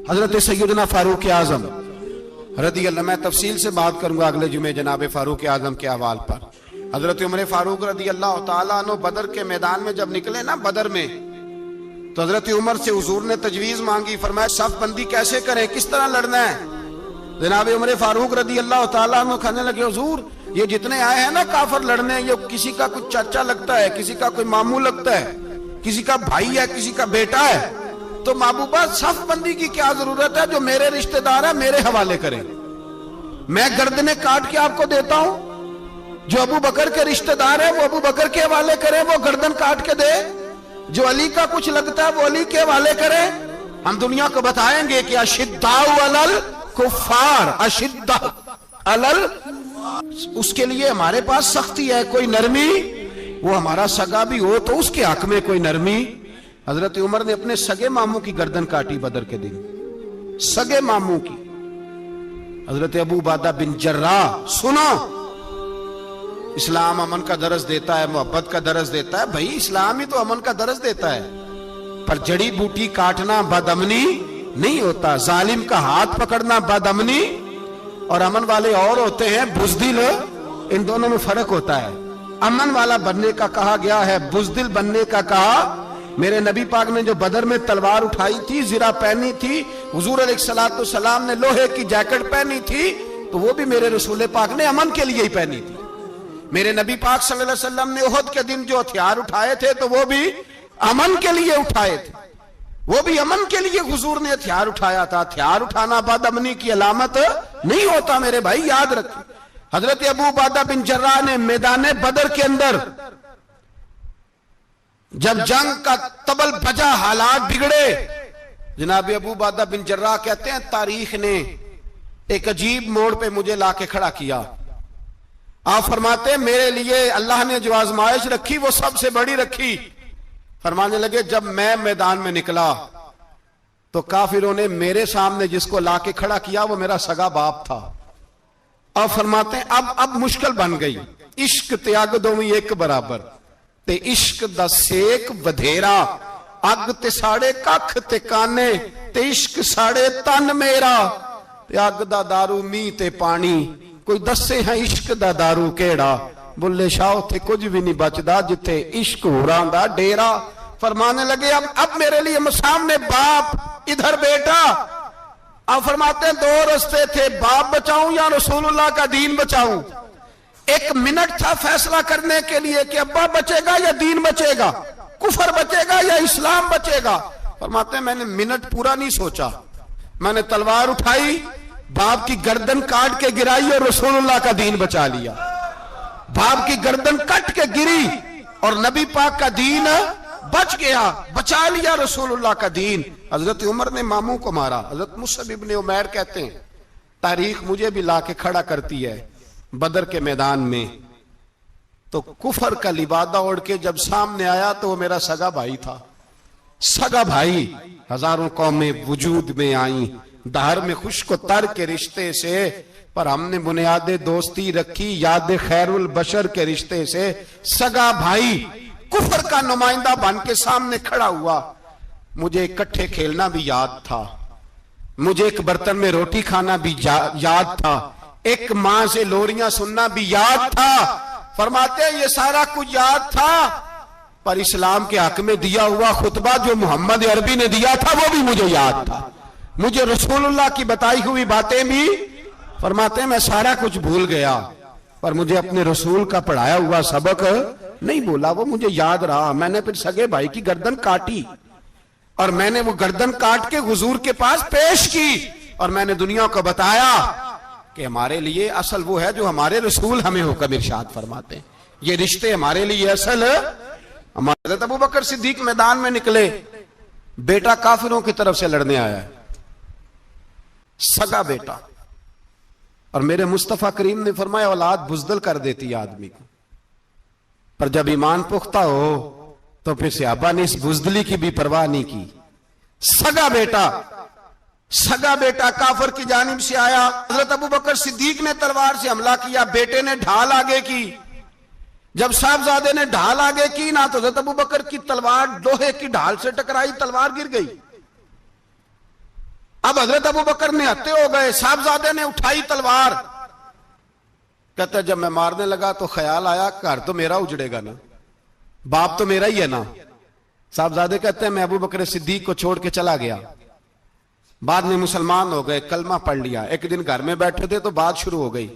हजरत सैयदना फारूक आजम रदी अल्लाह, मैं तफसील से बात करूंगा अगले जुमे जनाब फारूक आजम के हवाल पर। हजरत उमर फारूक रदी अल्लाह तआला अन्हु बदर के मैदान में जब निकले ना बदर में, तो हजरत उमर से हुजूर ने तजवीज मांगी, फरमाया सफ बंदी कैसे करें, किस तरह लड़ना है। जनाब उमर फारूक रदी अल्लाह तआला अन्हु कहने लगे, हुजूर ये जितने आए हैं ना काफिर लड़ने, ये किसी का कुछ चाचा लगता है, किसी का कोई मामू लगता है, किसी का भाई है, किसी का बेटा है, तो महबूबा सफ बंदी की क्या जरूरत है, जो मेरे रिश्तेदार है मेरे हवाले करें, मैं गर्दने काट के आपको देता हूं। जो अबू बकर के रिश्तेदार है वो अबू बकर के हवाले करें, वो गर्दन काट के दे। जो अली का कुछ लगता है वो अली के हवाले करें। हम दुनिया को बताएंगे कि अशिद्दाउ अलल कुफ्फार, अशिद्दा अलल, उसके लिए हमारे पास सख्ती है, कोई नरमी। वो हमारा सगा भी हो तो उसके हक में कोई नरमी। हजरत उमर ने अपने सगे मामू की गर्दन काटी बदर के दिन, सगे मामू की। हजरत अबू उबादा बिन जर्राह, सुनो, इस्लाम अमन का दरस देता है, मोहब्बत का दरस देता है। भाई इस्लाम ही तो अमन का दरस देता है, पर जड़ी बूटी काटना बदअमनी नहीं होता, जालिम का हाथ पकड़ना बदअमनी, और अमन वाले और होते हैं बुज़दिल, इन दोनों में फर्क होता है। अमन वाला बनने का कहा गया है, बुज़दिल बनने का कहा। मेरे नबी पाक ने जो बदर में तलवार उठाई थी, जिरा पहनी थी, हुजूर अलैहिस्सलातु सलाम ने लोहे की जैकेट पहनी थी, तो वो भी मेरे रसूल पाक ने अमन के लिए ही पहनी थी। मेरे नबी पाक सल्लल्लाहु अलैहि वसल्लम ने उहद के दिन जो हथियार उठाए थे, तो वो भी अमन के लिए उठाए थे, वो भी अमन के लिए हुजूर ने हथियार उठाया था। हथियार उठाना बदअमनी की अलामत नहीं होता मेरे भाई, याद रखें। हजरत अबू उबादा बिन जर्राह ने मैदान बदर के अंदर जब जंग का तबल बजा, हालात बिगड़े, जनाब अबू उबादा बिन जर्राह कहते हैं तारीख ने एक अजीब मोड़ पे मुझे लाके खड़ा किया। आप फरमाते हैं मेरे लिए अल्लाह ने जो आजमाइश रखी वो सबसे बड़ी रखी। फरमाने लगे जब मैं मैदान में निकला तो काफिरों ने मेरे सामने जिसको लाके खड़ा किया वो मेरा सगा बाप था। अब फरमाते हैं अब मुश्किल बन गई, इश्क त्याग दो एक बराबर, ते इश्क दा सेक बधेरा, अग ते साड़े कख ते काने, ते इश्क साड़े तन मेरा, ते अग दा दारू मीं ते पानी, कोई दसे है इश्क दा दारू केड़ा, बुल्ले शाह उथे कुछ भी नहीं बचदा जिथे इश्क होरां दा डेरा। फरमाने लगे अब मेरे लिए सामने बाप, इधर बेटा। अब फरमाते हैं दो रास्ते थे, बाप बचाऊं या रसूलुल्लाह का दीन बचाऊं। एक मिनट था फैसला करने के लिए कि अब्बा बचेगा या दीन बचेगा, कुफर बचेगा या इस्लाम बचेगा। फरमाते हैं मैंने मिनट पूरा नहीं सोचा, मैंने तलवार उठाई, बाप की गर्दन काट के गिराई और रसूलुल्लाह का दीन बचा लिया। बाप की गर्दन कट के गिरी और नबी पाक का दीन बच गया, बचा लिया रसूलुल्लाह का दीन। हजरत उमर ने मामू को मारा। हजरत मुसअब इब्न उमैर कहते हैं तारीख मुझे भी लाके खड़ा करती है बदर के मैदान में, तो कुफर का लिबादा ओढ़ के जब सामने आया तो वो मेरा सगा भाई था। सगा भाई, हजारों कौमें वजूद में आई दहर में खुश्क तर के रिश्ते से, पर हमने बुनियादे दोस्ती रखी याद खैरुल बशर के रिश्ते से। सगा भाई कुफर का नुमाइंदा बन के सामने खड़ा हुआ। मुझे इकट्ठे खेलना भी याद था, मुझे एक बर्तन में रोटी खाना भी याद था, एक मां से लोरियां सुनना भी याद था। फरमाते हैं ये सारा कुछ याद था, पर इस्लाम के हक में दिया हुआ खुतबा जो मोहम्मद अरबी ने दिया था वो भी मुझे याद था। मुझे रसूलुल्लाह की बताई हुई बातें भी, फरमाते हैं मैं सारा कुछ भूल गया, पर मुझे अपने रसूल का पढ़ाया हुआ सबक नहीं भूला, वो मुझे याद रहा। मैंने फिर सगे भाई की गर्दन काटी और मैंने वो गर्दन काट के हुजूर के पास पेश की, और मैंने दुनिया को बताया कि हमारे लिए असल वो है जो हमारे रसूल हमें हुक्म इरशाद फरमाते हैं। ये रिश्ते हमारे लिए असल हमारे। अबू बकर सिद्दीक मैदान में निकले, बेटा काफिरों की तरफ से लड़ने आया है, सगा बेटा, और मेरे मुस्तफा करीम ने फरमाया औलाद बुज़दिल कर देती है आदमी को, पर जब ईमान पुख्ता हो तो फिर सहाबा ने इस बुज़दिली की भी परवाह नहीं की। सगा बेटा काफिर की जानिब से आया। हजरत अबू बकर सिद्दीक ने तलवार से हमला किया, बेटे ने ढाल आगे की। जब साहबजादे ने ढाल आगे की ना, तो हजरत अबू बकर की तलवार लोहे की ढाल से टकराई, तलवार गिर गई। अब हजरत अबू बकर निहत्ते हो गए, साहबजादे ने उठाई तलवार। कहता जब मैं मारने लगा तो ख्याल आया घर तो मेरा उजड़ेगा ना, बाप तो मेरा ही है ना। साहबजादे कहते हैं मैं अबू बकर सिद्दीक को छोड़ के चला गया। बाद में मुसलमान हो गए, कलमा पढ़ लिया। एक दिन घर में बैठे थे तो बात शुरू हो गई।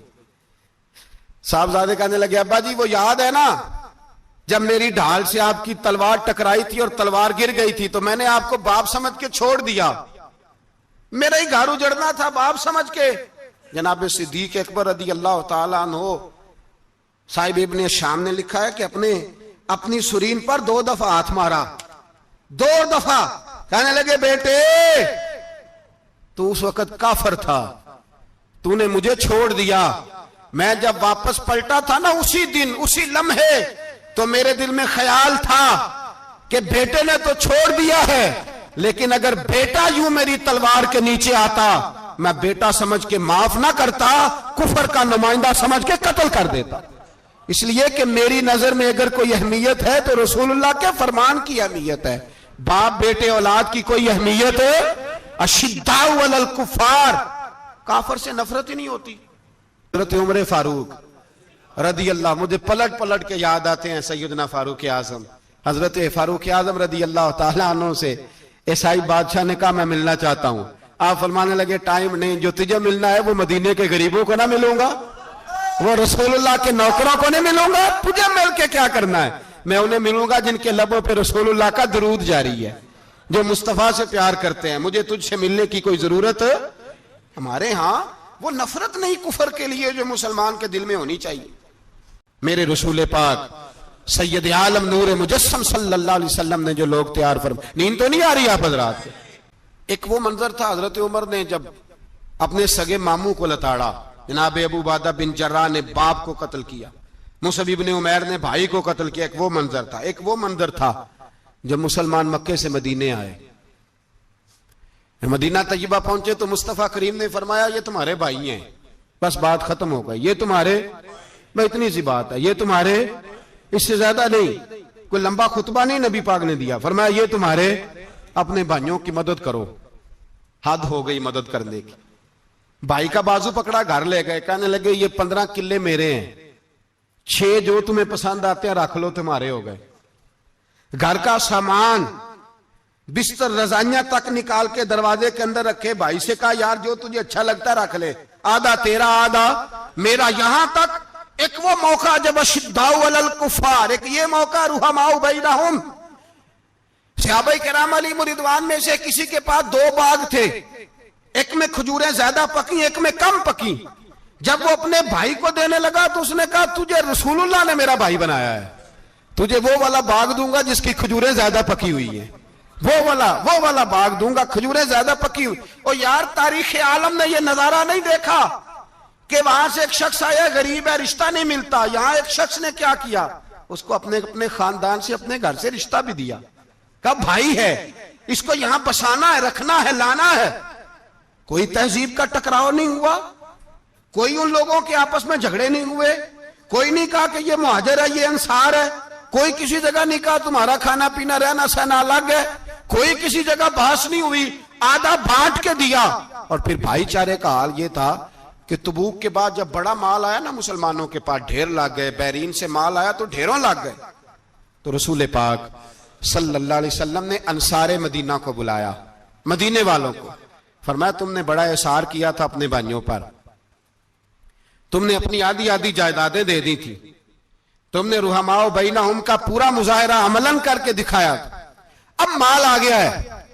साहबजादे कहने लगे अब्बा जी वो याद है ना जब मेरी ढाल से आपकी तलवार टकराई थी और तलवार गिर गई थी तो मैंने आपको बाप समझ के छोड़ दिया, मेरा ही घर उजड़ना था बाप समझ के। जनाब सिद्दीक अकबर रदी अल्लाह ताला अन्हु साहिब इब्ने शाम ने लिखा है कि अपनी सुरीन पर 2 दफा हाथ मारा, 2 दफा। कहने लगे बेटे तू उस वक्त काफर था, तूने मुझे छोड़ दिया। मैं जब वापस पलटा था ना उसी दिन उसी लम्हे तो मेरे दिल में ख्याल था कि बेटे ने तो छोड़ दिया है, लेकिन अगर बेटा यूं मेरी तलवार के नीचे आता मैं बेटा समझ के माफ ना करता, कुफर का नुमाइंदा समझ के कत्ल कर देता। इसलिए कि मेरी नजर में अगर कोई अहमियत है तो रसूलुल्लाह के फरमान की अहमियत है। बाप बेटे औलाद की कोई अहमियत है? अशिद्दाउ अलल कुफार, काफर से नफरत ही नहीं होती। हज़रत उमर फारूक रदी अल्लाह, मुझे पलट पलट के याद आते हैं सैयदना फारूक आजम। हजरत फारूक आजम रदी अल्लाह तआला अन्हु से ईसाई बादशाह ने कहा मैं मिलना चाहता हूं। आप फरमाने लगे टाइम नहीं, जो तुझे मिलना है वो मदीने के गरीबों को ना मिलूंगा, वो रसूलुल्लाह के नौकरों को नहीं मिलूंगा, तुझे मिल के क्या करना है? मैं उन्हें मिलूंगा जिनके लबों पे रसूलुल्लाह का दरूद जारी है, जो मुस्तफा से प्यार करते हैं। मुझे तुझसे मिलने की कोई जरूरत हमारे यहां वो नफरत नहीं कुफर के लिए जो मुसलमान के दिल में होनी चाहिए। मेरे रसूल पाक सैयद आलम नूर मुजस्सम सल्लल्लाहु अलैहि वसल्लम ने जो लोग तैयार फरमा, नींद तो नहीं आ रही आप हजरात? एक वो मंजर था हजरत उमर ने जब अपने सगे मामू को लताड़ा, जनाब अबू उबादा बिन जर्राह ने बाप को कत्ल किया, मुसअब इब्न उमैर ने भाई को कत्ल किया। एक वो मंजर था। एक वो मंजर था जब मुसलमान मक्के से मदीने आए, मदीना तैयबा पहुंचे तो मुस्तफा करीम ने फरमाया ये तुम्हारे भाई हैं, बस बात खत्म हो गई। ये तुम्हारे, भाई इतनी सी बात है, ये तुम्हारे, इससे ज्यादा नहीं। कोई लंबा खुतबा नहीं नबी पाक ने दिया, फरमाया ये तुम्हारे, अपने भाइयों की मदद करो। हद हो गई मदद करने की। भाई का बाजू पकड़ा, घर ले गए, कहने लगे ये 15 किले मेरे हैं, 6 जो तुम्हें पसंद आते हैं रख लो, तुम्हारे हो गए। घर का सामान बिस्तर रजाइयां तक निकाल के दरवाजे के अंदर रखे। भाई से कहा यार जो तुझे अच्छा लगता रख ले, आधा तेरा आधा मेरा। यहां तक एक वो मौका जब अशिद्दाउ अलल कुफार, एक ये मौका रुहमाउ बैनहुम। सहाबा किराम अलैहिम रिदवान में से किसी के पास 2 बाग थे, एक में खजूरें ज्यादा पकी, एक में कम पकी। जब वो अपने भाई को देने लगा तो उसने कहा तुझे रसूलुल्लाह ने मेरा भाई बनाया है, तुझे वो वाला बाग दूंगा जिसकी खजूरें ज्यादा पकी हुई है, वो वाला बाग दूंगा, खजूरें ज्यादा पकी हुई। और यार तारीख आलम ने ये नजारा नहीं देखा कि वहां से एक शख्स आया गरीब है, रिश्ता नहीं मिलता। यहां एक शख्स ने क्या किया, उसको अपने खानदान से, अपने घर से रिश्ता भी दिया। कहा भाई है, इसको यहां बसाना है, रखना है, लाना है। कोई तहजीब का टकराव नहीं हुआ, कोई उन लोगों के आपस में झगड़े नहीं हुए, कोई नहीं कहा कि ये मुहाजिर है ये अंसार है, कोई किसी जगह नहीं कहा तुम्हारा खाना पीना रहना सहना अलग है, कोई किसी जगह बहस नहीं हुई, आधा बांट के दिया। और फिर भाईचारे का हाल ये था कि तबूक के बाद जब बड़ा माल आया ना मुसलमानों के पास, ढेर लग गए, बैरीन से माल आया तो ढेरों लग गए। तो रसूल पाक सल्लल्लाहु अलैहि वसल्लम ने अंसारे मदीना को बुलाया, मदीने वालों को, फरमाया तुमने बड़ा एहसार किया था अपने भाइयों पर, तुमने अपनी आधी आधी जायदादें दे दी थी, तुमने रुहमाओ बैनहुम का पूरा मुजाहिरा अमलन करके दिखाया था। अब माल आ गया है,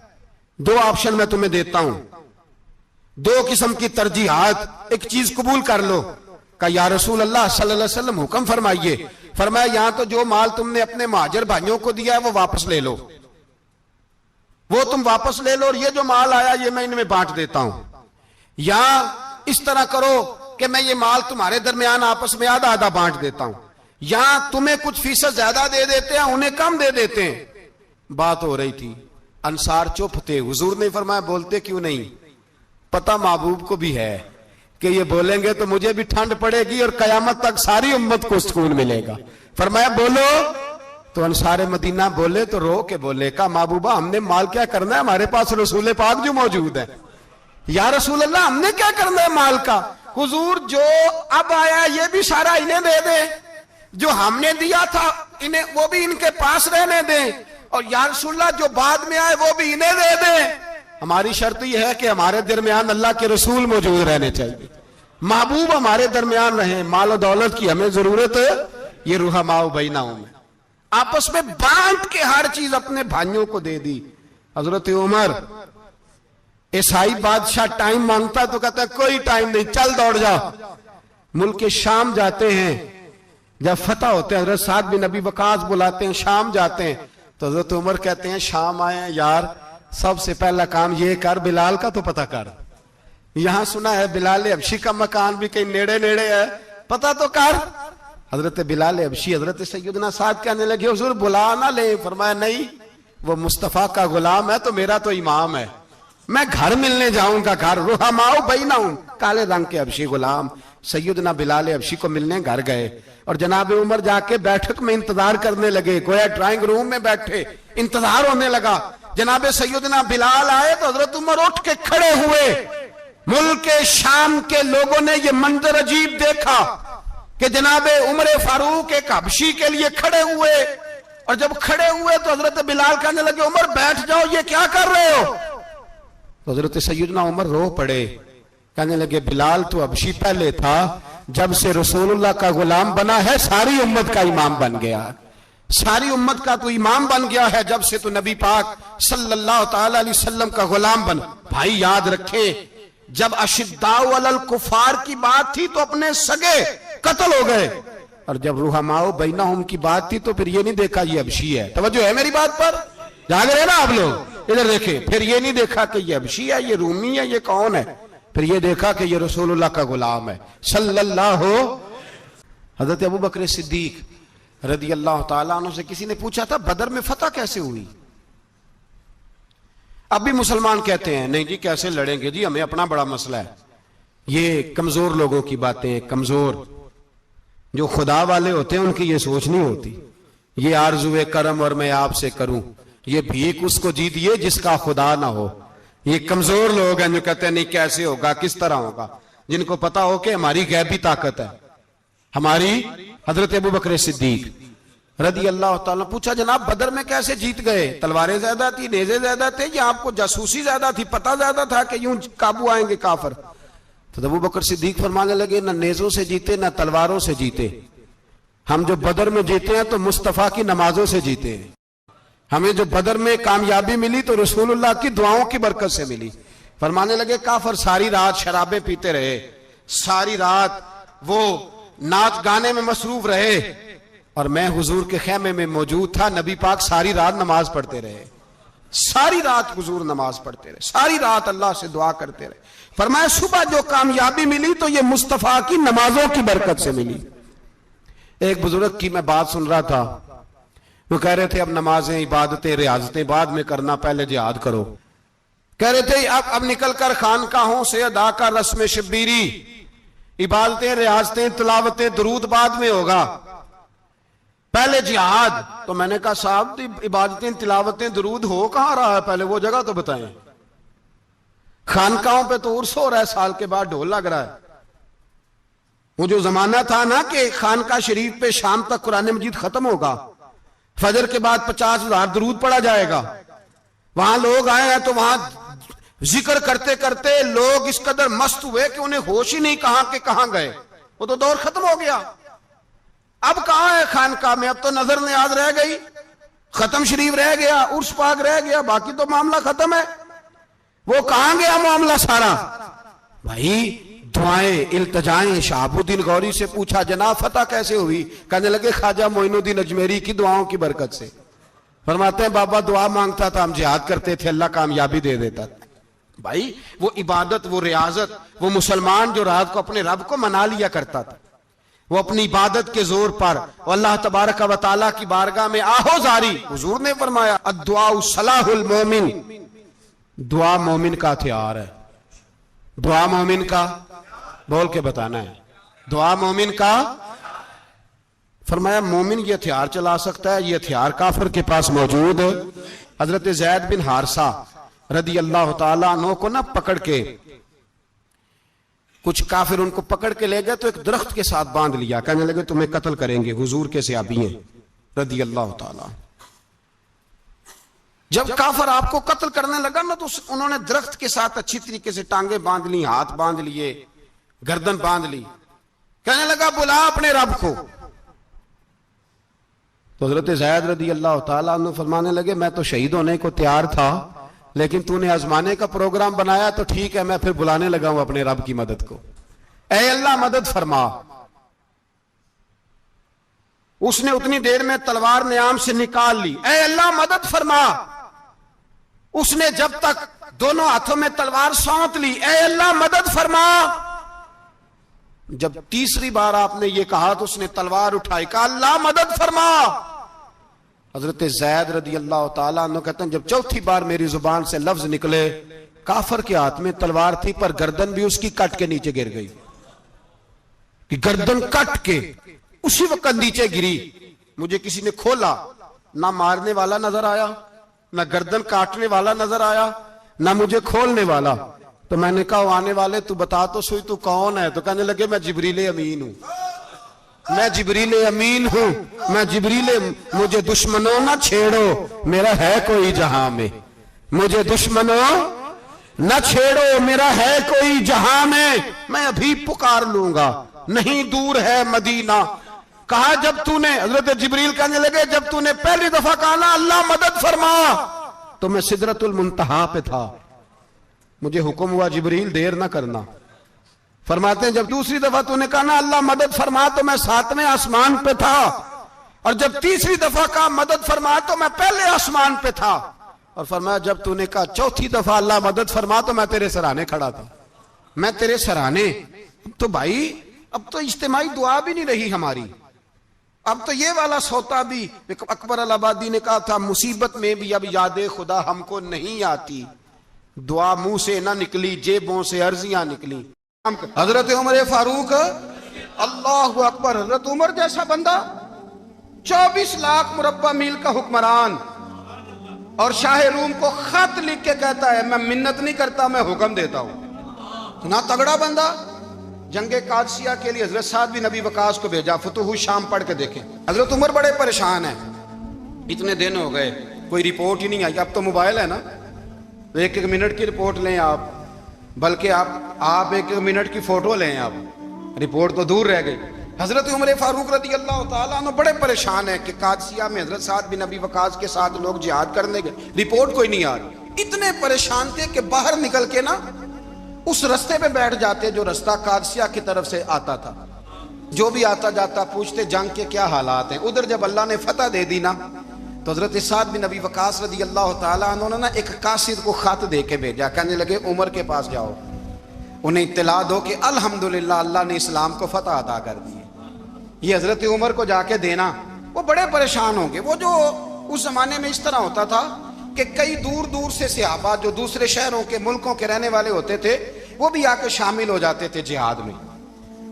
2 ऑप्शन मैं तुम्हें देता हूं, 2 किस्म की तरजीहात, एक चीज कबूल कर लो। का या रसूल अल्लाह सल्लल्लाहु अलैहि वसल्लम हुक्म फरमाइए। फरमाया यहां तो जो माल तुमने अपने महाजिर भाइयों को दिया है वो वापस ले लो, वो तुम वापस ले लो, और ये जो माल आया ये मैं इनमें बांट देता हूं। या इस तरह करो कि मैं ये माल तुम्हारे दरमियान आपस में आधा आधा बांट देता हूं, या तुम्हें कुछ फीसद ज्यादा दे देते हैं, उन्हें कम दे देते हैं। बात हो रही थी, अंसार चुप थे। हुजूर ने फरमाया बोलते क्यों नहीं, पता महबूब को भी है कि ये बोलेंगे तो मुझे भी ठंड पड़ेगी और कयामत तक सारी उम्मत को सुकून मिलेगा। फरमाया बोलो। तो अंसारे मदीना बोले तो रो के बोले, का महबूबा हमने माल क्या करना है, हमारे पास रसूल पाक जो मौजूद है, या रसूल अल्लाह हमने क्या करना है माल का? हुजूर जो अब आया ये भी सारा इन्हें दे दे, जो हमने दिया था इन्हें वो भी इनके पास रहने दें, और या रसूल अल्लाह जो बाद में आए वो भी इन्हें दे दे। हमारी शर्त यह है कि हमारे दरमियान अल्लाह के रसूल मौजूद रहने चाहिए, महबूब हमारे दरमियान रहे। माल और दौलत की हमें जरूरत है, ये रुहमाओ बैनाओं में आपस में बांट के हर चीज अपने भाइयों को दे दी। हजरत उमर, ईसाई बादशाह टाइम मांगता तो कहता है कोई टाइम नहीं, चल दौड़ जाओ। मुल्क के शाम जाते हैं, जब फतह होते हैं हजरत साद बिन नबी वकास बुलाते हैं, शाम जाते हैं तो हजरत उमर कहते हैं शाम आए हैं यार, सबसे पहला काम ये कर, बिलाल का तो पता कर। यहां सुना है बिलाल हबशी का मकान भी कहीं नेड़े नेड़े है, पता तो कर। हजरत बिलाल हबशी हजरत सैयदना साद कहने लगे हुजूर बुला ना ले। फरमाया नहीं, वो मुस्तफा का गुलाम है तो मेरा तो इमाम है, मैं घर मिलने जाऊंगा। घर रुहमाओ बैनाहुम, काले रंग के हबशी गुलाम सैयदना बिलाल हबशी को मिलने घर गए, और जनाब उमर जाके बैठक में इंतजार करने लगे, गोया ड्राइंग रूम में बैठे इंतजार होने लगा। जनाब सैयदना बिलाल आए तो हजरत उमर उठ के खड़े हुए। मुल्क के शाम के लोगों ने यह मंजर अजीब देखा कि जनाब उमर फारूक एक हबशी के लिए खड़े हुए, और जब खड़े हुए तो हजरत बिलाल कहने लगे उमर बैठ जाओ, ये क्या कर रहे हो? तो हजरत सैयदना उमर रो पड़े, कहने लगे बिलाल तो हबशी पहले था, जब से रसूलुल्लाह का गुलाम बना है सारी उम्मत का इमाम बन गया, सारी उम्मत का तो इमाम बन गया है जब से तो नबी पाक सल्लल्लाहु ताला अलैहि वसल्लम का गुलाम बन। भाई याद रखे, जब अशिद्दाउ अलल कुफार की बात थी तो अपने सगे कत्ल हो गए, और जब रुहमाओ बैनाहुम की बात थी तो फिर ये नहीं देखा ये हबशी है। तवज्जो है मेरी बात पर? जाग रहे ना आप लोग? इधर देखे, फिर ये नहीं देखा कि ये हबशी है, ये रूमी है, ये कौन है, फिर ये देखा कि ये रसूलुल्लाह का गुलाम है सल्लल्लाहु। हजरत अबू बकर सिद्दीक रदी अल्लाह ताला अन्हु से किसी ने पूछा था बदर में फतह कैसे हुई? अब भी मुसलमान कहते हैं नहीं जी कैसे लड़ेंगे जी, हमें अपना बड़ा मसला है। ये कमजोर लोगों की बातें, कमजोर जो खुदा वाले होते हैं उनकी ये सोच नहीं होती। ये आरजुए करम और मैं आपसे करूं, ये भीख उसको जीतिए जिसका खुदा ना हो। ये कमजोर लोग हैं जो कहते हैं नहीं कैसे होगा, किस तरह होगा, जिनको पता हो कि हमारी गैबी ताकत है हमारी। हजरत अबू बकर सिद्दीक रदी अल्लाह ताला पूछा जनाब बदर में कैसे जीत गए? तलवारें ज्यादा थी, नेज़े ज्यादा थे, या आपको जासूसी ज्यादा थी, पता ज्यादा था कि यूं काबू आएंगे काफिर? तो अबू बकर सिद्दीक फरमाने लगे ना नेज़ों से जीते ना तलवारों से जीते, हम जो बदर में जीते हैं तो मुस्तफा की नमाजों से जीते हैं। हमें जो बदर में कामयाबी मिली तो रसूलुल्लाह की दुआओं की बरकत से मिली। फरमाने लगे काफिर सारी रात शराबें पीते रहे, सारी रात वो नाच गाने में मसरूफ रहे, और मैं हुजूर के खेमे में मौजूद था। नबी पाक सारी रात नमाज पढ़ते रहे, सारी रात हुजूर नमाज पढ़ते रहे, सारी रात अल्लाह से दुआ करते रहे। फरमाया सुबह जो कामयाबी मिली तो ये मुस्तफा की नमाजों की बरकत से मिली। एक बुजुर्ग की मैं बात सुन रहा था, वो कह रहे थे अब नमाजें इबादतें रियाजतें बाद में करना, पहले जिहाद करो। कह रहे थे अब निकल कर खानकाहों से अदा कर रस्म शब्बीरी, इबादतें रियाजतें तिलावतें दरूद बाद में होगा, पहले जिहाद। तो मैंने कहा साहब इबादतें तिलावतें दरूद हो कहां रहा है, पहले वो जगह तो बताएं। खानकाहों पे तो उर्स हो रहा है, साल के बाद ढोल लग रहा है। वो जो जमाना था ना कि खानका शरीफ पे शाम तक कुरान मजीद खत्म होगा, फजर के बाद 50,000 दरूद पढ़ा जाएगा। वहां लोग आए हैं तो वहां जिक्र करते करते लोग इस कदर मस्त हुए कि उन्हें होश ही नहीं कहां के कहां गए। वो तो दौर खत्म हो गया। अब कहां है खानका में? अब तो नजर नियाज रह गई, खत्म शरीफ रह गया, उर्स पाक रह गया, बाकी तो मामला खत्म है। वो कहां गया मामला सारा? भाई दुआएं इल्तजाएं। शहाबुद्दीन गौरी से पूछा जनाब फतह कैसे हुई? कहने लगे ख्वाजा मोइनुद्दीन अजमेरी की दुआओं की बरकत से। फरमाते हैं बाबा दुआ मांगता था, हम जिहाद करते थे, अल्लाह कामयाबी दे देता था। भाई वो इबादत, वो रियाजत, वो मुसलमान जो रात को अपने रब को मना लिया करता था, वो अपनी इबादत के जोर पर अल्लाह तबारक व तआला की बारगाह में आहो जारी। हुजूर ने फरमाया अद्दुआ सलाहुल मोमिन, दुआ मोमिन का हथियार है। दुआ मोमिन का, बोल के बताना है, दुआ मोमिन का। फरमाया मोमिन ये हथियार चला सकता है, ये हथियार काफिर के पास मौजूद है। हजरत ज़ैद बिन हारसा रदी अल्लाह ताला अन्हु को ना पकड़ के कुछ काफिर उनको पकड़ के ले गए तो एक दरख्त के साथ बांध लिया, कहने लगे तुम्हें कत्ल करेंगे, हुजूर के सहाबी हैं रदी अल्लाह ताला। जब काफिर आपको कत्ल करने लगा ना तो उन्होंने दरख्त के साथ अच्छी तरीके से टांगे बांध ली, हाथ बांध लिए, गर्दन बांध ली। कहने लगा बुला अपने रब को। तो हजरत ज़ैद रदी अल्लाह ताला अन्हु फरमाने लगे मैं तो शहीद होने को तैयार था, लेकिन तूने आजमाने का प्रोग्राम बनाया तो ठीक है, मैं फिर बुलाने लगा हूं अपने रब की मदद को। ऐ अल्लाह मदद फरमा। उसने उतनी देर में तलवार नियाम से निकाल ली। ऐ अल्लाह मदद फरमा। उसने जब तक दोनों हाथों में तलवार सौंप ली, ऐ अल्लाह मदद फरमा। जब तीसरी बार आपने ये कहा तो उसने तलवार उठाई, कहा अल्लाह मदद फरमा। हजरत ज़ैद रदी अल्लाह ताला अन्हु कहते हैं जब चौथी बार मेरी जुबान से लफ्ज निकले, काफर के हाथ में तलवार थी पर गर्दन भी उसकी कट के नीचे गिर गई, कि गर्दन कट के उसी वक्त नीचे गिरी। मुझे किसी ने खोला, ना मारने वाला नजर आया, ना गर्दन काटने वाला नजर आया, ना मुझे खोलने वाला। तो मैंने कहा आने वाले तू बता तो सही तू कौन है? तो कहने लगे मैं जिब्रील अमीन हूं, मैं जिब्रील अमीन हूं, मैं जिब्रील, मुझे दुश्मनों ना छेड़ो, मेरा है कोई जहां में, मुझे दुश्मनों न छेड़ो, मेरा है कोई जहां में, मैं अभी पुकार लूंगा, नहीं दूर है मदीना। कहा जब तूने, हजरत जिब्रील कहने लगे जब तूने पहली दफा कहा ना अल्लाह मदद फरमा, तो मैं सिदरतुल मुंतहा पे था, मुझे हुक्म हुआ जिब्रील देर ना करना। फरमाते हैं जब दूसरी दफा तूने कहा ना अल्लाह मदद फरमा तो मैं 7वें आसमान पे था, और जब तीसरी दफा कहा मदद फरमा तो मैं पहले आसमान पे था, और फरमाया जब तूने कहा चौथी दफा अल्लाह मदद फरमा तो मैं तेरे सराहने खड़ा था, मैं तेरे सराहने। तो भाई अब तो इज्तिमाई दुआ भी नहीं रही हमारी, अब तो ये वाला सोता भी। अकबर अल आबादी ने कहा था मुसीबत में भी अब याद खुदा हमको नहीं आती, दुआ मुंह से ना निकली जेबों से अर्जियां निकली। हजरत उमर फारूक अल्लाह अकबर, हजरत उमर जैसा बंदा 24 लाख मुरब्बा मील का हुक्मरान, और शाह रूम को खत लिख के कहता है मैं मिन्नत नहीं करता मैं हुक्म देता हूं। ना तगड़ा बंदा। जंगे कादसिया के लिए हजरत साद बिन नबी वकास को भेजा, फतुह शाम पढ़ के देखें। हजरत उमर बड़े परेशान है, इतने दिन हो गए कोई रिपोर्ट ही नहीं आई। अब तो मोबाइल है ना, तो एक एक मिनट की रिपोर्ट लें आप, बल्कि आप एक एक मिनट की फोटो लें आप, रिपोर्ट तो दूर रह गई। हजरत उमर फारूक रदी अल्लाह ताला अन्हु बड़े परेशान है कि कादसिया में हजरत साद बिन नबी वकास के साथ लोग जिहाद करने गए, रिपोर्ट कोई नहीं आ रही। इतने परेशान थे कि बाहर निकल के ना उस रास्ते पे बैठ जाते जो रास्ता कादसिया की तरफ से आता था, जो भी आता जाता पूछते जंग के क्या हालात हैं। उधर जब अल्लाह ने फतह दे दी ना, तो हजरत साद बिन नबी वकास रदी अल्लाह ताला अन्हु ने एक कासिद को खत दे के भेजा, कहने लगे उमर के पास जाओ, उन्हें इत्तला दो कि अल्हम्दुलिल्लाह अल्लाह ने इस्लाम को फतह अता कर दी है। ये हजरत उमर को जाके देना। वो बड़े परेशान होंगे। वो जो उस जमाने में इस तरह होता था कि कई दूर दूर से सहाबा जो दूसरे शहरों के मुल्कों के रहने वाले होते थे वो भी आके शामिल हो जाते थे जिहाद में।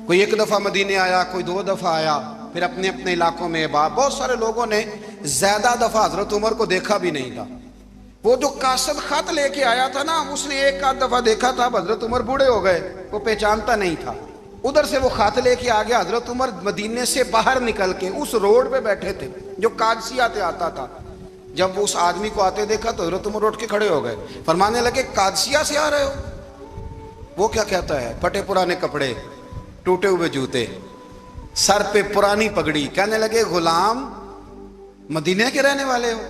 कोई एक दफा मदीने आया, कोई 2 दफा आया, फिर अपने अपने इलाकों में। बहुत सारे लोगों ने ज्यादा दफा हजरत उमर को देखा भी नहीं था। वो जो कासद खत लेके आया था ना, उसने एक आध दफा देखा था, हजरत उमर बूढ़े हो गए, वो पहचानता नहीं था। उधर से वो खत लेके आ गया। हजरत उमर मदीने से बाहर निकल के उस रोड पे बैठे थे जो कादसिया से आता था। जब वो उस आदमी को आते देखा तो हजरत उमर उठ के खड़े हो गए, फरमाने लगे कादसिया से आ रहे हो? वो क्या कहता है? फटे पुराने कपड़े, टूटे हुए जूते, सर पे पुरानी पगड़ी। कहने लगे गुलाम मदीने के रहने वाले हो?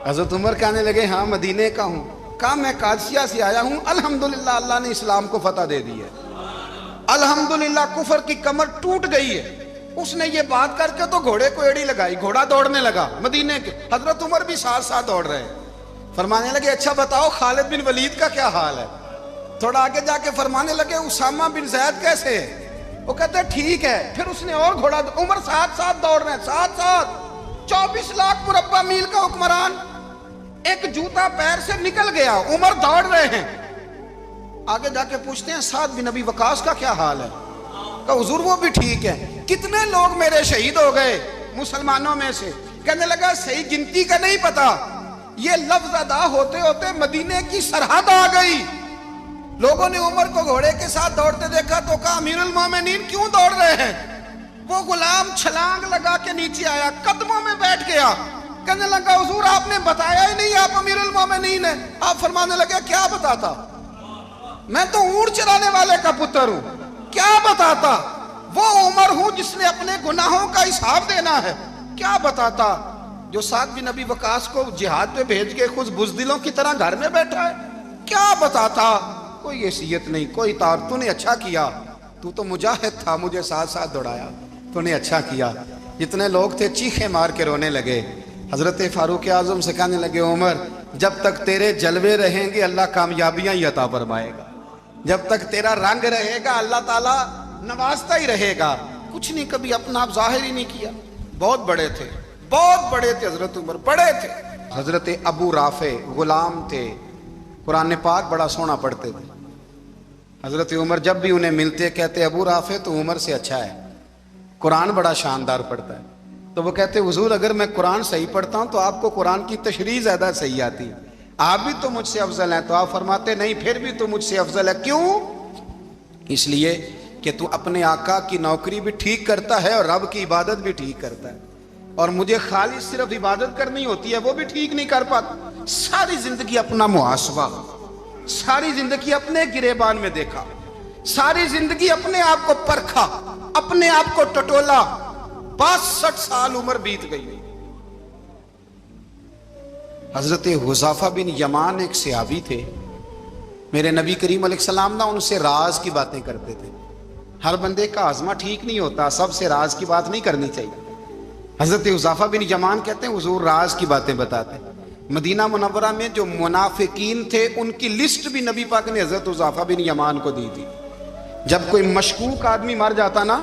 हजरत उमर कहने लगे हाँ मदीने का हूं। कहा मैं कादसिया से आया हूं, अल्हम्दुलिल्लाह अल्लाह ने इस्लाम को फतह दे दी है, अल्हम्दुलिल्लाह कुफर की कमर टूट गई है। उसने ये बात करके तो घोड़े को एड़ी लगाई, घोड़ा दौड़ने लगा मदीने के। हजरत उमर भी साथ साथ दौड़ रहे। फरमाने लगे अच्छा बताओ खालिद बिन वलीद का क्या हाल है? थोड़ा आगे जाके फरमाने लगे उसामा बिन ज़ैद कैसे है? वो कहते ठीक है। फिर उसने और घोड़ा, उमर साथ साथ दौड़ रहे हैं, साथ साथ। 24 लाख मुरब्बा मील का हुक्मरान, एक जूता पैर से निकल गया, उमर दौड़ रहे हैं। आगे जाके पूछते हैं साद बिन नबी वकास का क्या हाल है? कहा हुजूर वो भी ठीक है। कितने लोग मेरे शहीद हो गए मुसलमानों में से? कहने लगा सही गिनती का नहीं पता, ये लफ्ज अदा होते होते मदीने की सरहद आ गई। लोगों ने उमर को घोड़े के साथ दौड़ते देखा तो कहा अमीरुल मोमिनीन क्यों दौड़ रहे हैं? वो गुलाम छलांग लगा के नीचे आया, कदमों में बैठ गया, कहने लगा हुजूर आपने बताया ही नहीं आप अमीरुल मोमिनीन हैं। आप फरमाने लगे क्या बताता, मैं तो ऊंट चराने वाले का पुत्र हूं, क्या बताता? वो उमर हूं जिसने अपने गुनाहों का हिसाब देना है, क्या बताता? जो साद बिन अबी वकास को जिहाद पे भेज के खुद बुज़दिलों की तरह घर में बैठा है, क्या बताता? कोई हैसियत नहीं, कोई तार। तूने अच्छा किया, तू तो मुजाहिद था, मुझे साथ साथ दौड़ाया, तूने अच्छा किया। जितने लोग थे चीखे मार के रोने लगे। हजरत फारूक आजम से कहने लगे उमर जब तक तेरे जलवे रहेंगे अल्लाह कामयाबियां ही अता फरमाएगा, जब तक तेरा रंग रहेगा अल्लाह ताला नवाजता ही रहेगा। कुछ नहीं, कभी अपना आप जाहिर ही नहीं किया। बहुत बड़े थे, बहुत बड़े थे हजरत उमर, बड़े थे। हजरत अबू राफे गुलाम थे, कुरान पाक बड़ा सोना पढ़ते थे। हजरत उमर जब भी उन्हें मिलते कहते अबू राफे तो उमर से अच्छा है, कुरान बड़ा शानदार पढ़ता है। तो वो कहते हुजूर अगर मैं कुरान सही पढ़ता हूं तो आपको कुरान की तशरीह ज्यादा सही आती है, आप भी तो मुझसे अफजल हैं। तो आप फरमाते नहीं फिर भी तो मुझसे अफजल है। क्यों? इसलिए कि तू अपने आका की नौकरी भी ठीक करता है और रब की इबादत भी ठीक करता है, और मुझे खाली सिर्फ इबादत करनी होती है वो भी ठीक नहीं कर पाता। सारी जिंदगी अपना मुहासबा, सारी जिंदगी अपने गिरेबान में देखा, सारी जिंदगी अपने आप को परखा, अपने आप को टटोला। 62 साल उम्र बीत गई। हजरत हुज़ाफा बिन यमान एक सहाबी थे, मेरे नबी करीम अलैहिस्सलाम ना उनसे राज की बातें करते थे। हर बंदे का आजमा ठीक नहीं होता, सबसे राज की बात नहीं करनी चाहिए। हजरत हुज़ाफा बिन यमान कहते हैं हुजूर राज की बातें बताते। मदीना मुनव्वरा में जो मुनाफिकीन थे उनकी लिस्ट भी नबी पाक ने हजरत हुज़ाफा बिन यमान को दी थी। जब कोई मशकूक आदमी मर जाता ना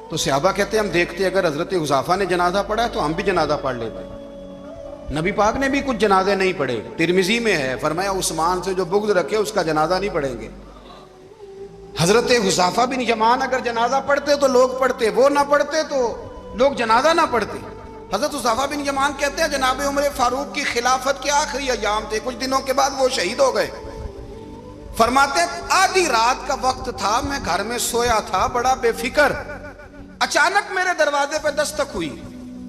तो सहाबा कहते हम देखते अगर हजरत हुज़ाफा ने जनाजा पढ़ा है तो हम भी जनाजा पढ़ लेते। नबी पाक ने भी कुछ जनाजे नहीं पढ़े, तिरमिजी में है, फरमाया उस्मान से जो बुग़्ज़ रखे उसका जनाजा नहीं पढ़ेंगे। हजरत हुज़ाफा बिन यमान अगर जनाजा पढ़ते तो लोग पढ़ते, वो ना पढ़ते तो लोग जनाजा ना पढ़ते। हजरत हुज़ाफा बिन यमान कहते हैं जनाब उमर फारूक की खिलाफत के आखिरी अय्याम थे, कुछ दिनों के बाद वो शहीद हो गए। फरमाते आधी रात का वक्त था, मैं घर में सोया था बड़ा बेफिक्र, अचानक मेरे दरवाजे पे दस्तक हुई,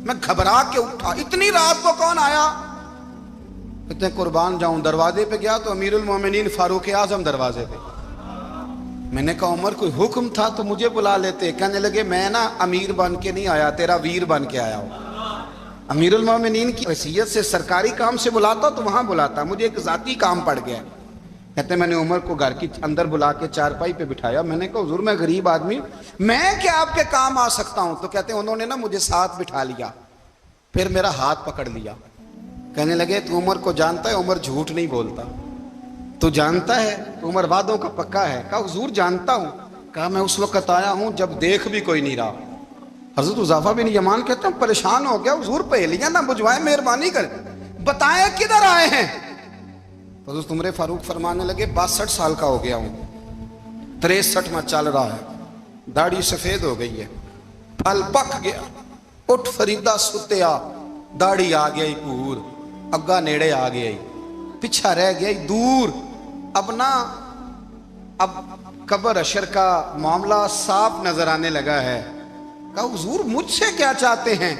मैं घबरा के उठा, इतनी रात को कौन आया? इतने कुर्बान जाऊं, दरवाजे पे गया तो अमीरुल मोमिनीन फारूक आजम दरवाजे पे। मैंने कहा उमर कोई हुक्म था तो मुझे बुला लेते। कहने लगे मैं ना अमीर बन के नहीं आया, तेरा वीर बन के आया हूं। अमीरुल मोमिनीन की हैसियत से सरकारी काम से बुलाता तो वहां बुलाता, मुझे एक जाती काम पड़ गया। कहते मैंने उमर को घर की अंदर बुला के चारपाई पे बिठाया, मैंने कहा हुजूर मैं गरीब आदमी, मैं क्या आपके काम आ सकता हूं? तो कहते उन्होंने ना मुझे साथ बिठा लिया, फिर मेरा हाथ पकड़ लिया, कहने लगे तू उमर को जानता है? उमर झूठ नहीं बोलता। तू जानता है? उमर वादों का पक्का है। कहा हुजूर जानता हूं। कहा मैं उस वक्त आया हूं जब देख भी कोई नहीं रहा। हजरत हुज़ाफा बिन यमान कहते हैं परेशान हो गया, हुजूर पहेलियां ना बुझवाए, मेहरबानी कर बताएं किधर आए हैं। तो हज़रत उमर फारूक फरमाने लगे 62 साल का हो गया हूं, 63 में चल रहा है, दाढ़ी सफेद हो गई है, फल पक गया, उठ फरीदा सुत्या, दाढ़ी आ गई पूर, अग्गा नेड़े आ गया, पिछा रह गया दूर। अब ना अब कब्र अशर का मामला साफ नजर आने लगा है। कहा हुजूर मुझसे क्या चाहते हैं?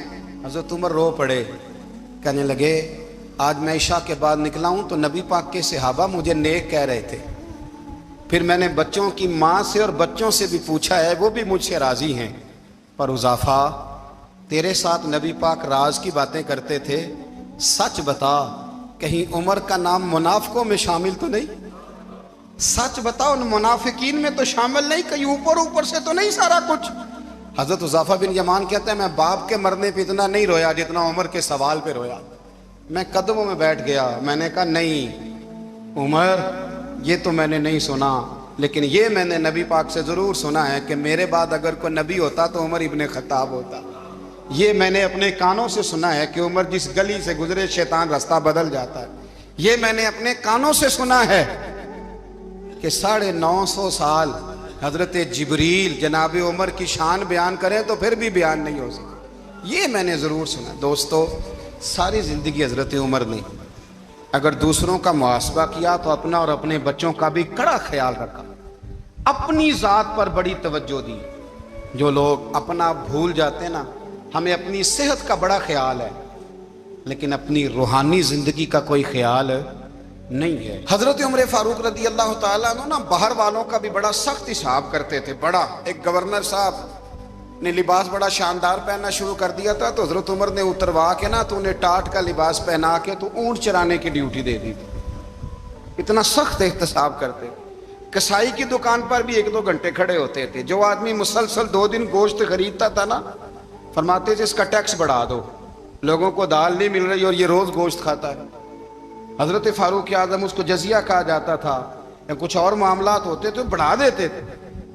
हजरत उमर रो पड़े, कहने लगे आज मैं ईशा के बाद निकला हूं तो नबी पाक के सहाबा मुझे नेक कह रहे थे, फिर मैंने बच्चों की माँ से और बच्चों से भी पूछा है, वो भी मुझसे राजी हैं, पर हुज़ाफा तेरे साथ नबी पाक राज की बातें करते थे, सच बता कहीं उमर का नाम मुनाफिकों में शामिल तो नहीं? सच बताओ, उन मुनाफिकीन में तो शामिल नहीं, कहीं ऊपर ऊपर से तो नहीं सारा कुछ? हजरत हुज़ाफा बिन यमान कहते हैं मैं बाप के मरने पे इतना नहीं रोया जितना उमर के सवाल पे रोया। मैं कदमों में बैठ गया, मैंने कहा नहीं उमर ये तो मैंने नहीं सुना, लेकिन ये मैंने नबी पाक से जरूर सुना है कि मेरे बाद अगर कोई नबी होता तो उमर इब्ने खत्ताब होता। ये मैंने अपने कानों से सुना है कि उमर जिस गली से गुजरे शैतान रास्ता बदल जाता है। ये मैंने अपने कानों से सुना है कि 950 साल हजरत जिब्रील जनाब उमर की शान बयान करें तो फिर भी बयान नहीं हो सकता। ये मैंने ज़रूर सुना। दोस्तों सारी ज़िंदगी हजरत उमर ने अगर दूसरों का मुहासबा किया तो अपना और अपने बच्चों का भी कड़ा ख्याल रखा। अपनी जात पर बड़ी तवज्जो दी। जो लोग अपना भूल जाते हैं ना, हमें अपनी सेहत का बड़ा ख्याल है लेकिन अपनी रूहानी जिंदगी का कोई ख्याल नहीं है। हजरत उमर फारूक रदी अल्लाह ताला अन्हु ना बाहर वालों का भी बड़ा सख्त हिसाब करते थे। बड़ा एक गवर्नर साहब ने लिबास बड़ा शानदार पहनना शुरू कर दिया था तो हजरत उमर ने उतरवा के ना तो उन्हें टाट का लिबास पहना के तो ऊंट चराने की ड्यूटी दे दी थी। इतना सख्त एहतसाब करते। कसाई की दुकान पर भी 1-2 घंटे खड़े होते थे। जो आदमी मुसलसल 2 दिन गोश्त खरीदता था ना, फरमाते थे इसका टैक्स बढ़ा दो, लोगों को दाल नहीं मिल रही और ये रोज गोश्त खाता है। हजरत फारूक आजम, उसको जजिया कहा जाता था, या कुछ और मामलात होते तो बढ़ा देते थे।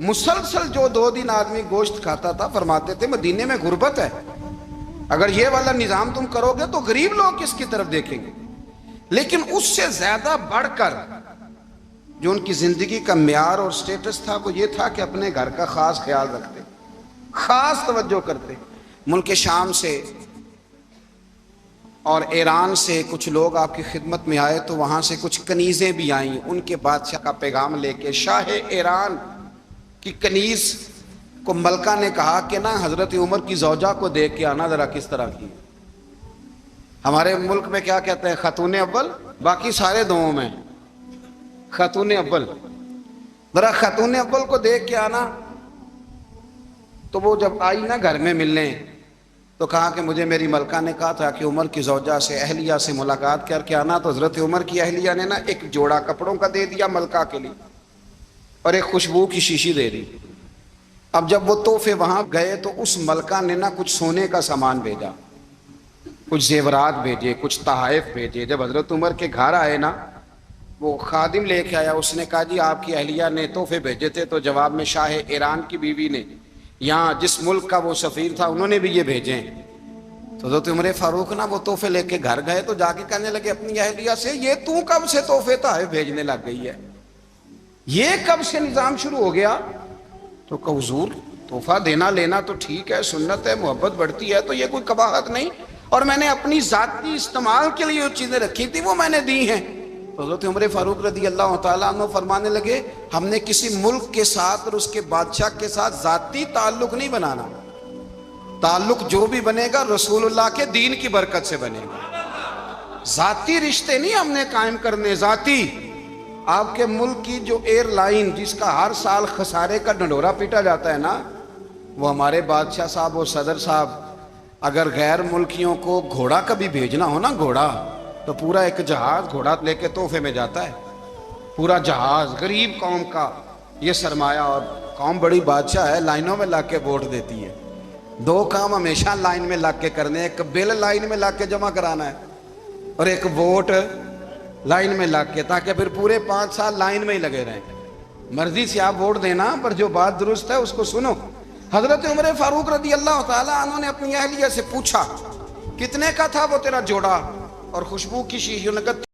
मुसलसल जो 2 दिन आदमी गोश्त खाता था, फरमाते थे मदीने में गुर्बत है, अगर ये वाला निजाम तुम करोगे तो गरीब लोग किसकी तरफ देखेंगे। लेकिन उससे ज्यादा बढ़कर जो उनकी जिंदगी का म्यार और स्टेटस था वो ये था कि अपने घर का खास ख्याल रखते, खास तवज्जो करते। मुल्क शाम से और ईरान से कुछ लोग आपकी खिदमत में आए तो वहां से कुछ कनीजें भी आई। उनके बादशाह का पैगाम लेके शाह ईरान की कनीज को मलका ने कहा कि ना हजरत उमर की जौजा को देख के आना जरा किस तरह की। हमारे मुल्क में क्या कहते हैं, खातून अव्वल, बाकी सारे दोनों में खातून अव्वल। जरा खातून अव्वल को देख के आना। तो वो जब आई ना घर में मिलने तो कहा कि मुझे मेरी मलका ने कहा था कि उमर की जौजा से, अहलिया से मुलाकात करके आना। तो हजरत उमर की अहलिया ने ना एक जोड़ा कपड़ों का दे दिया मलका के लिए और एक खुशबू की शीशी दे दी। अब जब वो तोहफे वहां गए तो उस मलका ने ना कुछ सोने का सामान भेजा, कुछ जेवरात भेजे, कुछ तहाइफ भेजे। जब हजरत उमर के घर आए ना, वो खादिम लेके आया, उसने कहा जी आपकी अहलिया ने तोहफे भेजे थे। तो जवाब में शाह ईरान की बीवी ने, यहाँ जिस मुल्क का वो सफीर था, उन्होंने भी ये भेजे। तो हजरत उमर फारूक ना वो तोहफे लेके घर गए तो जाके कहने लगे अपनी अहलिया से, ये तू कब से तोहफे तहाइफ भेजने लग गई है, ये कब से निजाम शुरू हो गया। तो कहा हुजूर तोहफा देना लेना तो ठीक है, सुन्नत है, मोहब्बत बढ़ती है, तो ये कोई कबाहत नहीं, और मैंने अपनी जाती इस्तेमाल के लिए जो चीजें रखी थी वो मैंने दी हैं। तो हज़रत उमर फारूक रदी अल्लाह ताला अन्हु फरमाने लगे, हमने किसी मुल्क के साथ और उसके बादशाह के साथ जाती ताल्लुक नहीं बनाना, ताल्लुक जो भी बनेगा रसूलुल्लाह के दीन की बरकत से बनेगा। जाती रिश्ते नहीं हमने कायम करने। जाती आपके मुल्क की जो एयरलाइन जिसका हर साल खसारे का ढंढोरा पीटा जाता है ना, वो हमारे बादशाह साहब और सदर साहब अगर गैर मुल्कियों को घोड़ा कभी भेजना हो ना, घोड़ा, तो पूरा एक जहाज घोड़ा लेके तोहफे में जाता है। पूरा जहाज गरीब कौम का ये सरमाया, और कौम बड़ी बादशाह है, लाइनों में लग के वोट देती है। 2 काम हमेशा लाइन में लग के करने, एक बिल लाइन में लग के जमा कराना है और एक वोट लाइन में लग के, ताकि फिर पूरे 5 साल लाइन में ही लगे रहें। मर्जी से आप वोट देना, पर जो बात दुरुस्त है उसको सुनो। हजरत उमर फारूक रदी अल्लाह ताला अन्हु ने अपनी अहलिया से पूछा कितने का था वो तेरा जोड़ा और खुशबू की शीशी। उन्होंने कहा